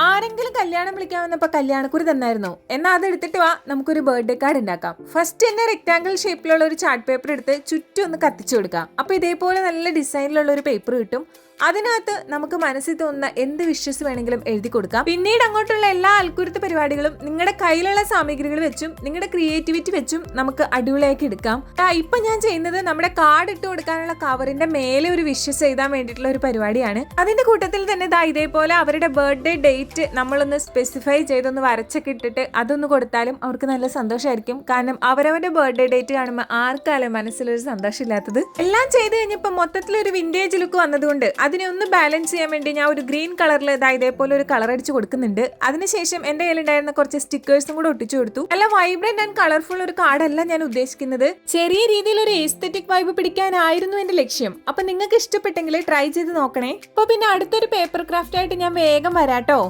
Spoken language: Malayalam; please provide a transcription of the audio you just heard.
ആരെങ്കിലും കല്യാണം വിളിക്കാൻ വന്നപ്പോ കല്യാണക്കുറി തന്നായിരുന്നോ? എന്നാ അത് എടുത്തിട്ട് വാ, നമുക്കൊരു ബർത്ത്ഡേ കാർഡ് ഉണ്ടാക്കാം. ഫസ്റ്റ് തന്നെ റെക്ടാങ്കിൾ ഷേപ്പിലുള്ള ഒരു ചാർട്ട് പേപ്പർ എടുത്ത് ചുറ്റും ഒന്ന് കത്തിച്ചു കൊടുക്കാം. അപ്പൊ ഇതേപോലെ നല്ല ഡിസൈനിലുള്ള ഒരു പേപ്പർ കിട്ടും. അതിനകത്ത് നമുക്ക് മനസ്സിൽ തോന്നുന്ന എന്ത് വിഷസ് വേണമെങ്കിലും എഴുതി കൊടുക്കാം. പിന്നീട് അങ്ങോട്ടുള്ള എല്ലാ അൽക്കുരുത്ത് പരിപാടികളും നിങ്ങളുടെ കയ്യിലുള്ള സാമഗ്രികൾ വെച്ചും നിങ്ങളുടെ ക്രിയേറ്റിവിറ്റി വെച്ചും നമുക്ക് അടിപൊളിയാക്കി എടുക്കാം. ഇപ്പൊ ഞാൻ ചെയ്യുന്നത് നമ്മുടെ കാർഡ് ഇട്ട് കൊടുക്കാനുള്ള കവറിന്റെ മേലെ ഒരു വിഷസ് എഴുതാൻ വേണ്ടിയിട്ടുള്ള ഒരു പരിപാടിയാണ്. അതിന്റെ കൂട്ടത്തിൽ തന്നെ ഇതേപോലെ അവരുടെ ബർത്ത്ഡേ ഡേറ്റ് നമ്മളൊന്ന് സ്പെസിഫൈ ചെയ്തൊന്ന് വരച്ചൊക്കെ ഇട്ടിട്ട് അതൊന്ന് കൊടുത്താലും അവർക്ക് നല്ല സന്തോഷമായിരിക്കും. കാരണം അവരവരുടെ ബർത്ത്ഡേ ഡേറ്റ് കാണുമ്പോൾ ആർക്കാലും മനസ്സിലൊരു സന്തോഷം ഇല്ലാത്തത്. എല്ലാം ചെയ്ത് കഴിഞ്ഞപ്പോൾ മൊത്തത്തിലൊരു വിന്റേജ് ലുക്ക് വന്നതുകൊണ്ട് അതിനെ ഒന്ന് ബാലൻസ് ചെയ്യാൻ വേണ്ടി ഞാൻ ഒരു ഗ്രീൻ കളറിൽ ഇതേപോലെ ഒരു കളർ അടിച്ച് കൊടുക്കുന്നുണ്ട്. അതിനുശേഷം എന്റെ കയ്യിലുണ്ടായിരുന്ന കുറച്ച് സ്റ്റിക്കേഴ്സും കൂടെ ഒട്ടിച്ചു കൊടുത്തു. അല്ല, വൈബ്രന്റ് ആൻഡ് കളർഫുൾ ഒരു കാർഡല്ല ഞാൻ ഉദ്ദേശിക്കുന്നത്. ചെറിയ രീതിയിൽ ഒരു എസ്തെറ്റിക് വൈബ് പിടിക്കാനായിരുന്നു എന്റെ ലക്ഷ്യം. അപ്പൊ നിങ്ങൾക്ക് ഇഷ്ടപ്പെട്ടെങ്കിൽ ട്രൈ ചെയ്ത് നോക്കണേ. അപ്പൊ പിന്നെ അടുത്തൊരു പേപ്പർ ക്രാഫ്റ്റ് ആയിട്ട് ഞാൻ വേഗം വരാട്ടോ.